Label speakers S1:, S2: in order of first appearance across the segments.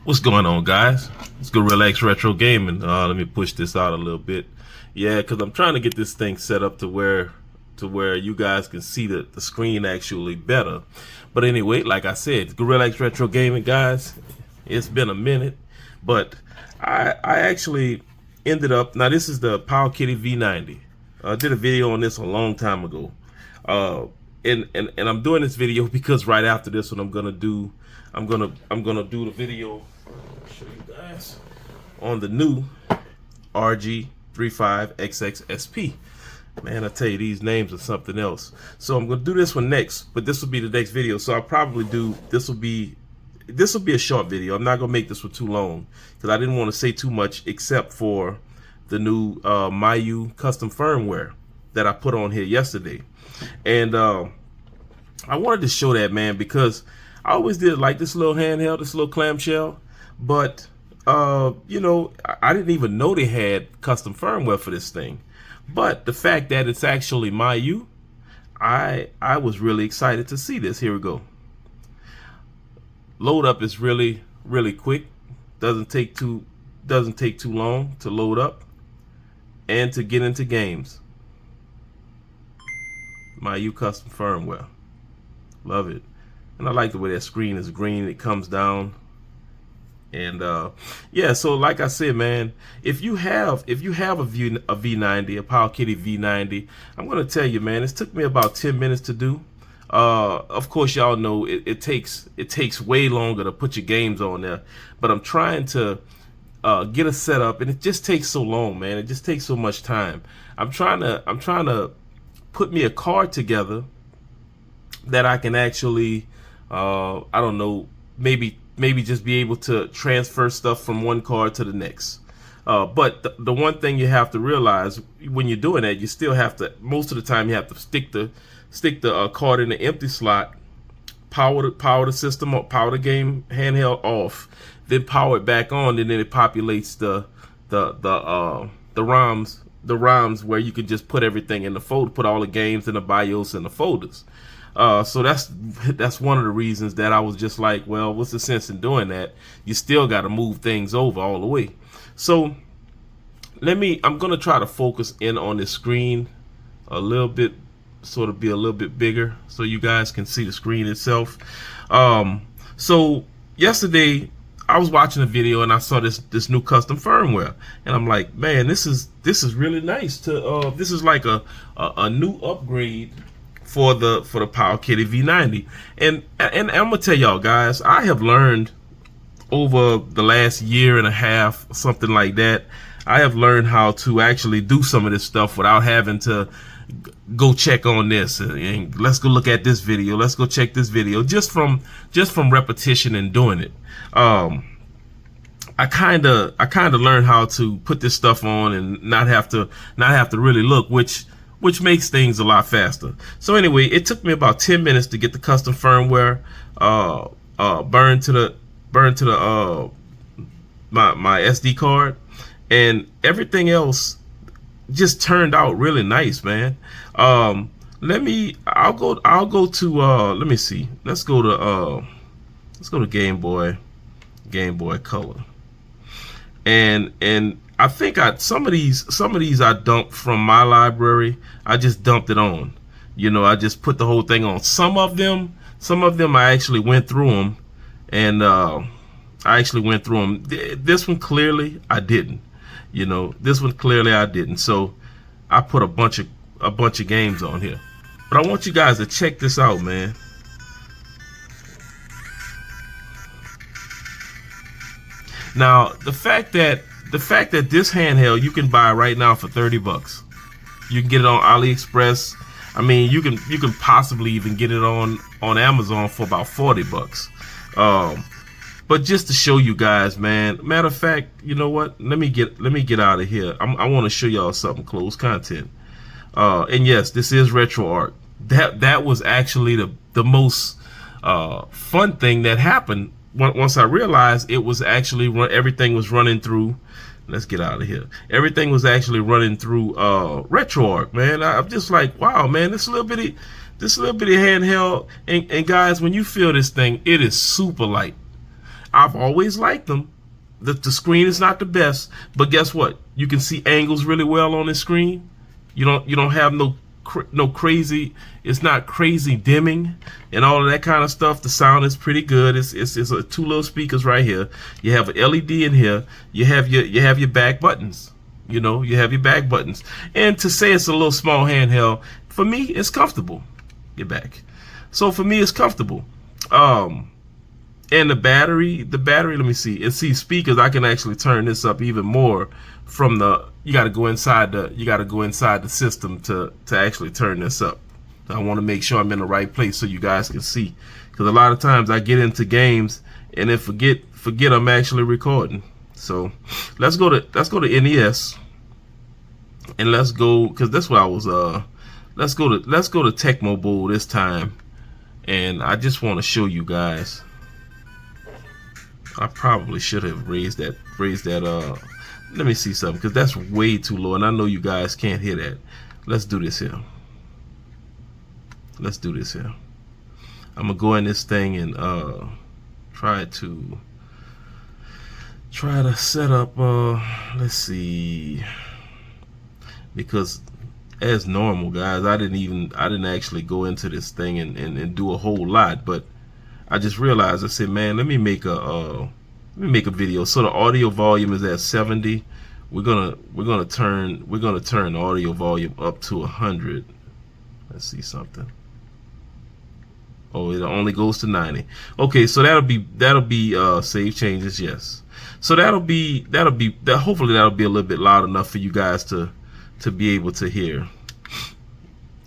S1: What's going on, guys? It's Gorilla X Retro Gaming. Let me push this out a little bit. Yeah, because I'm trying to get this thing set up to where you guys can see the screen actually better. But anyway, like I said, Gorilla X Retro Gaming, guys. It's been a minute, but I actually ended up. Now this is the Powkiddy V90. I did a video on this a long time ago. And I'm doing this video because right after this one I'm gonna do the video. I'll show you guys on the new RG35XX SP. Man, I tell you, these names are something else. So I'm gonna do this one next, but this will be the next video. So I'll probably do this will be a short video. I'm not gonna make this one too long because I didn't want to say too much except for the new Mayu custom firmware that I put on here yesterday. And I wanted to show that, man, because I always did like this little handheld, this little clamshell, but you know, I didn't even know they had custom firmware for this thing. But the fact that it's actually Mayu, I was really excited to see this. Here we go. Load up is really quick. Doesn't take too long to load up and to get into games. Mayu custom firmware. Love it. And I like the way that screen is green. It comes down. And yeah, so like I said, man, if you have a V90, a Powkiddy V90, I'm gonna tell you, man, it took me about 10 minutes to do. Of course, y'all know it takes way longer to put your games on there, but I'm trying to get a setup, and it just takes so long, man. It just takes so much time. I'm trying to put me a card together that I can actually I don't know, maybe just be able to transfer stuff from one card to the next. But the one thing you have to realize when you're doing that, you still have to, most of the time you have to stick the card in the empty slot, power the system up, power the game handheld off, then power it back on, and then it populates the ROMs where you can just put everything in the folder, put all the games in the BIOS and the folders. So that's one of the reasons that I was just like, well, what's the sense in doing that? You still got to move things over all the way. So I'm gonna try to focus in on this screen a little bit, sort of be a little bit bigger so you guys can see the screen itself. So yesterday I was watching a video and I saw this new custom firmware, and I'm like, man, this is really nice. This is like a new upgrade for the Powkiddy V90, and I'm gonna tell y'all, guys, I have learned over the last year and a half, something like that, I have learned how to actually do some of this stuff without having to go check on this and let's go look at this video, let's go check this video, just from repetition and doing it. I kind of learned how to put this stuff on and not have to really look, which makes things a lot faster. So anyway, it took me about 10 minutes to get the custom firmware burned to my SD card, and everything else just turned out really nice, man. I'll go to let me see. Let's go to Game Boy Color. And I think some of these I dumped from my library. I just dumped it on. You know, I just put the whole thing on. Some of them I actually went through them, and This one clearly I didn't. You know, this one clearly I didn't. So I put a bunch of games on here. But I want you guys to check this out, man. Now, the fact that this handheld you can buy right now for 30 bucks. You can get it on AliExpress. I mean, you can possibly even get it on Amazon for about 40 bucks. But just to show you guys, man. Matter of fact, you know what? Let me get out of here. I want to show y'all something, closed content. And yes, this is RetroArch. That was actually the most fun thing that happened once I realized it was actually everything was running through. Let's get out of here. Everything was actually running through RetroArch, man. I'm just like, wow, man, this little bitty handheld, and guys, when you feel this thing, it is super light. I've always liked them. The screen is not the best, but guess what? You can see angles really well on the screen. You don't have no crazy. It's not crazy dimming and all of that kind of stuff. The sound is pretty good. It's a 2 little speakers right here. You have an LED in here. You have your back buttons. You know, you have your back buttons. And to say it's a little small handheld, for me, it's comfortable. Get back. So for me, it's comfortable. And the battery, let me see. And see, speakers, I can actually turn this up even more from the, you got to go inside the system to actually turn this up. I want to make sure I'm in the right place so you guys can see, because a lot of times I get into games and then forget I'm actually recording. So let's go to NES, and let's go, because that's what I was let's go to Tecmo Bowl this time, and I just want to show you guys. I probably should have raised that let me see something, because that's way too low and I know you guys can't hear that. Let's do this here. I'm gonna go in this thing and try to set up let's see, because as normal, guys, I didn't actually go into this thing and do a whole lot, but I just realized, I said, man, let me make a video. So the audio volume is at 70. We're gonna turn the audio volume up to 100. Let's see something. Oh, it only goes to 90. Okay, so that'll be save changes, yes. So hopefully that'll be a little bit loud enough for you guys to be able to hear.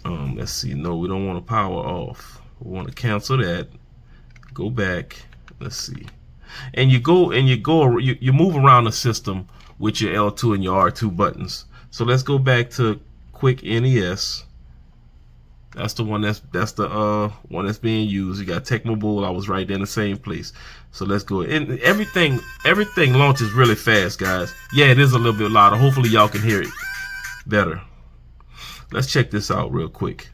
S1: Let's see. No, we don't want to power off. We want to cancel that. Go back. Let's see. And you move around the system with your L2 and your R2 buttons. So let's go back to Quick NES. That's the one that's being used. You got Tecmo Bowl. I was right there in the same place. So let's go. And everything launches really fast, guys. Yeah, it is a little bit louder. Hopefully y'all can hear it better. Let's check this out real quick.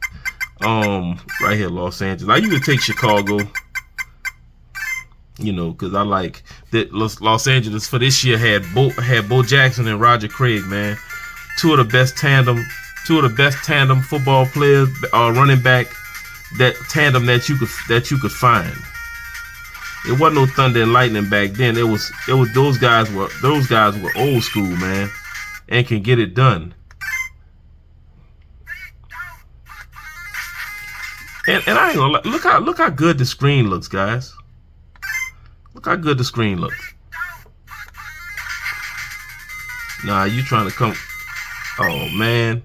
S1: Right here, Los Angeles. I usually take Chicago, you know, because I like that Los Angeles for this year had Bo Jackson and Roger Craig, man. Two of the best tandem football players, running back, that tandem that you could find. It wasn't no Thunder and Lightning back then. It was those guys were old school, man, and can get it done. And I ain't gonna look how good the screen looks, guys. Look how good the screen looks. Nah, you trying to come? Oh man,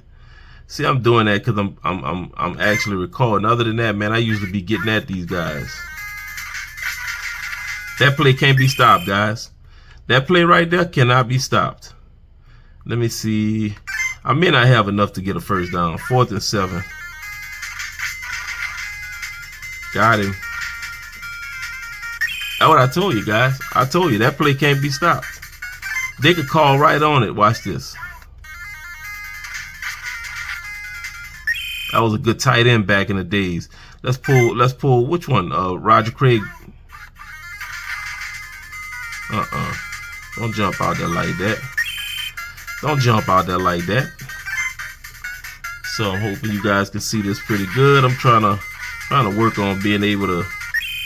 S1: see, I'm doing that because I'm actually recording. Other than that, man, I usually be getting at these guys. That play can't be stopped, guys. That play right there cannot be stopped. Let me see. I may not have enough to get a first down. 4th and 7. Got him. That's what I told you, guys. I told you that play can't be stopped. They could call right on it. Watch this. That was a good tight end back in the days. Let's pull which one? Roger Craig. Don't jump out there like that. Don't jump out there like that. So I'm hoping you guys can see this pretty good. I'm trying to work on being able to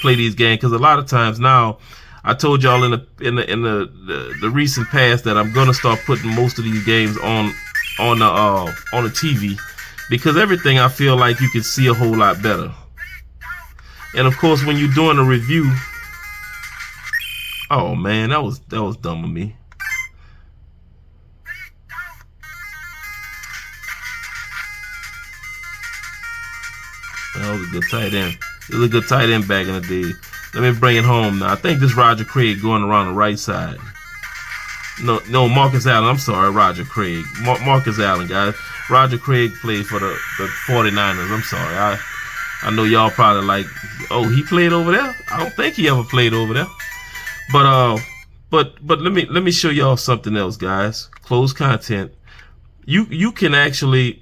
S1: play these games, because a lot of times now, I told y'all in the recent past that I'm gonna start putting most of these games on the TV, because everything I feel like you can see a whole lot better. And of course, when you're doing a review, oh man, that was dumb of me. That was a good tight end. It was a good tight end back in the day. Let me bring it home now. I think this Roger Craig going around the right side. No, Marcus Allen. I'm sorry, Roger Craig. Marcus Allen, guys. Roger Craig played for the 49ers. I'm sorry. I know y'all probably like, oh, he played over there? I don't think he ever played over there. But let me show y'all something else, guys. Closed content. You can actually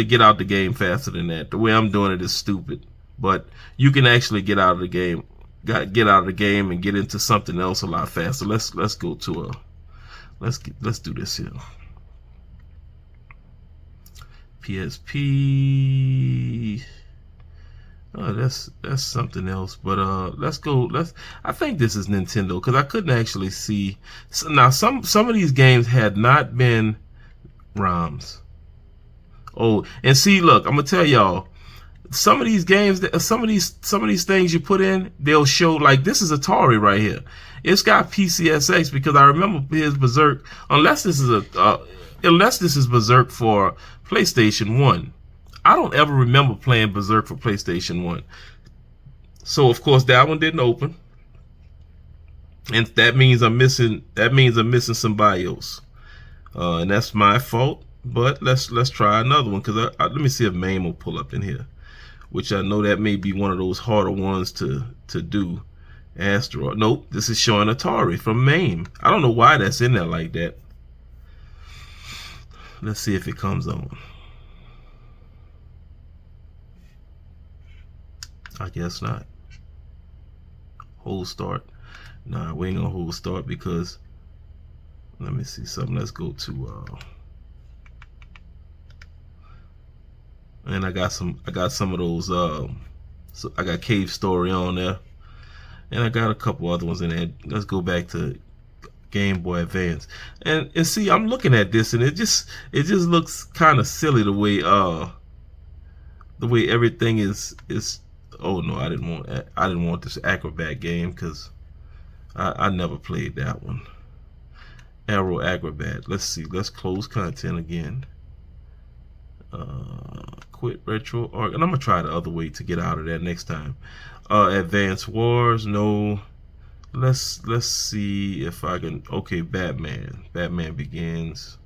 S1: get out the game faster than that. The way I'm doing it is stupid, but you can actually get out of the game get out of the game and get into something else a lot faster. Let's go to a let's do this here. PSP. Oh, that's something else. But let's go. I think this is Nintendo because I couldn't actually see. So now some of these games had not been ROMs. Oh, and see, look, I'm gonna tell y'all. Some of these games, some of these things you put in, they'll show like this is Atari right here. It's got PCSX because I remember his Berserk. Unless this is Berserk for PlayStation 1. I don't ever remember playing Berserk for PlayStation 1. So of course that one didn't open, and that means I'm missing some BIOS, and that's my fault. But let's try another one because let me see if MAME will pull up in here, which I know that may be one of those harder ones to do. Asteroid. Nope, this is showing Atari from MAME. I don't know why that's in there like that. Let's see if it comes on. I guess not. Hold start. Nah, we ain't gonna hold start because let me see something. Let's go to and I got some of those so I got Cave Story on there, and I got a couple other ones in there. Let's go back to Game Boy Advance, and see, I'm looking at this and it just looks kind of silly the way everything is. Oh no, I didn't want this Acrobat game because I never played that one. Arrow Acrobat. Let's see. Let's close content again. Quit retro arc, and I'm gonna try the other way to get out of that next time. Advance Wars. No. Let's see if I can. Okay, Batman Begins.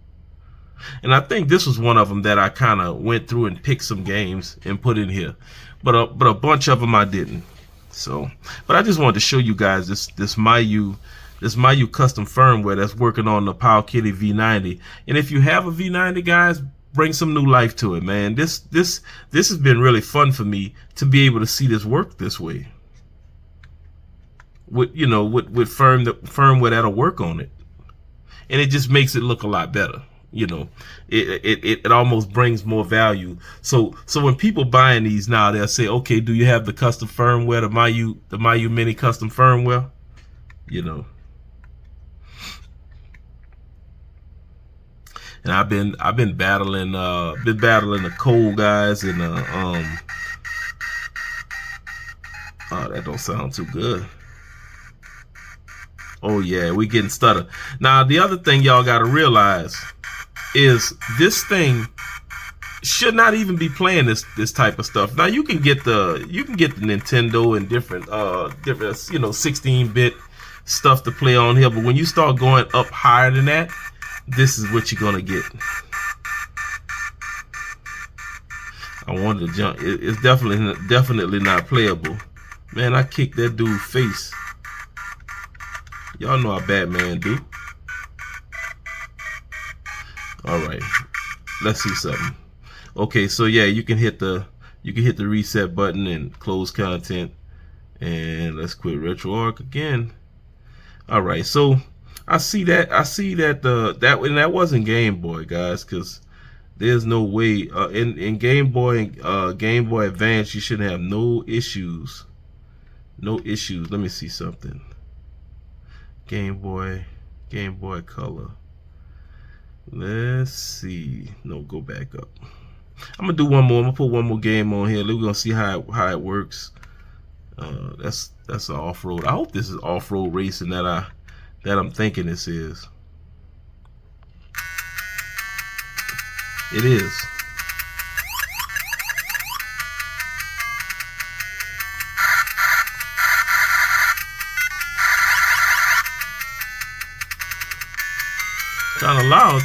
S1: And I think this was one of them that I kind of went through and picked some games and put in here, but a bunch of them I didn't. So, but I just wanted to show you guys this Mayu custom firmware that's working on the Powkiddy V90. And if you have a V90, guys, bring some new life to it, man. This has been really fun for me to be able to see this work this way. With firmware that'll work on it, and it just makes it look a lot better. It almost brings more value. So when people buying these now, they'll say, okay, do you have the custom firmware, the Mayu Mini custom firmware? And I've been battling the cold guys and oh, that don't sound too good. Oh yeah, we getting stutter. Now the other thing y'all gotta realize is this thing should not even be playing this type of stuff. Now you can get the Nintendo and different 16-bit stuff to play on here, but when you start going up higher than that, this is what you're gonna get. I wanted to jump. It's definitely not playable. Man, I kicked that dude's face. Y'all know how Batman do. All right, let's see something. Okay, so yeah, you can hit the reset button and close content, and let's quit RetroArch again. All right, so I see that that wasn't Game Boy, guys, because there's no way in Game Boy Advance you shouldn't have no issues. Let me see something. Game Boy Color. Let's see. No, go back up. I'm gonna do one more. I'm gonna put one more game on here. We're gonna see how it works. That's an off-road. I hope this is off-road racing that I'm thinking this is. It is. Kind of loud.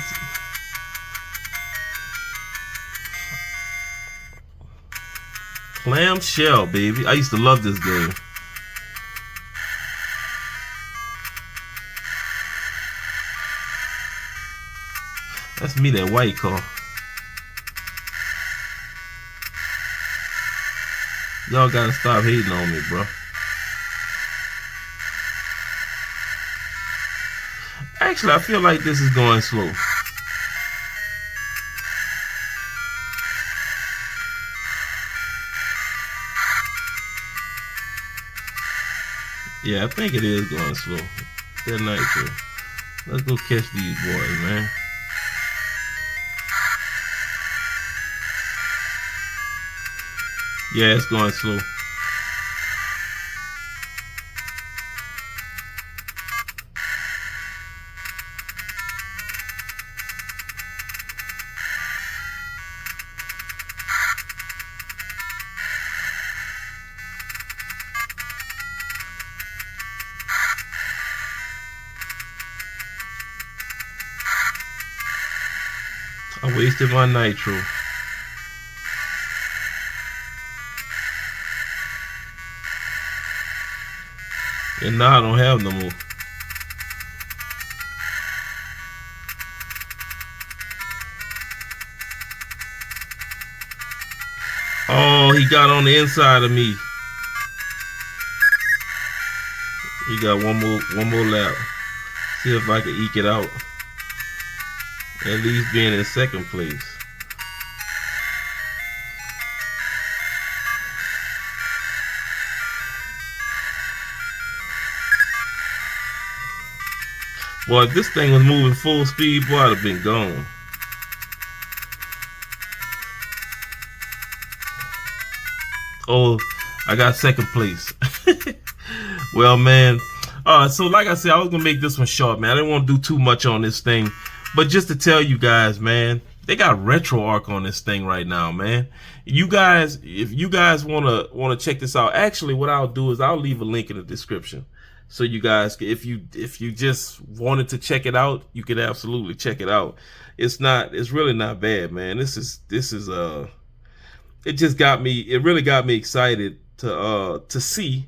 S1: Clamshell, baby. I used to love this game. That's me, that white car. Y'all gotta stop hating on me, bro. Actually, I feel like this is going slow. Yeah, I think it is going slow. That nitro. Let's go catch these boys, man. Yeah, it's going slow. I wasted my nitro. And now I don't have no more. Oh, he got on the inside of me. He got one more lap. See if I can eke it out. At least being in second place. Boy, if this thing was moving full speed, boy, I'd have been gone. Oh, I got second place. Well, man. So like I said, I was gonna make this one short, man. I didn't want to do too much on this thing, but just to tell you guys, man, they got RetroArch on this thing right now, man. You guys, if you guys wanna check this out, actually, what I'll do is I'll leave a link in the description, so you guys, if you just wanted to check it out, you can absolutely check it out. It's really not bad, man. This is it just got me. It really got me excited to see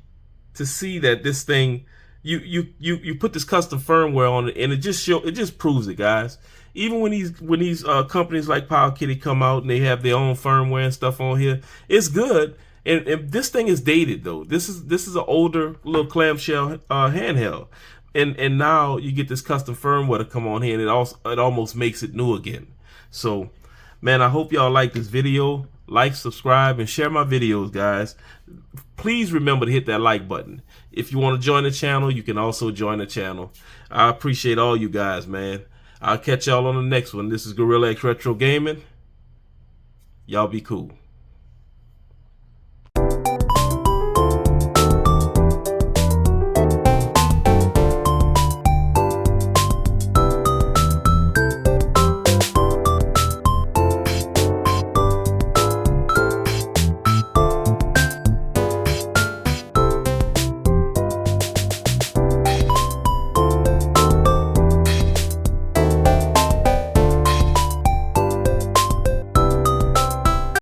S1: that this thing, you put this custom firmware on it, and it just proves it, guys. Even when these companies like Powkiddy come out and they have their own firmware and stuff on here, it's good. And this thing is dated though. This is an older little clamshell handheld, and now you get this custom firmware to come on here, and it almost makes it new again. So, man, I hope y'all like this video. Like, subscribe, and share my videos, guys. Please remember to hit that like button. If you want to join the channel, you can also join the channel. I appreciate all you guys, man. I'll catch y'all on the next one. This is Gorilla X Retro Gaming. Y'all be cool.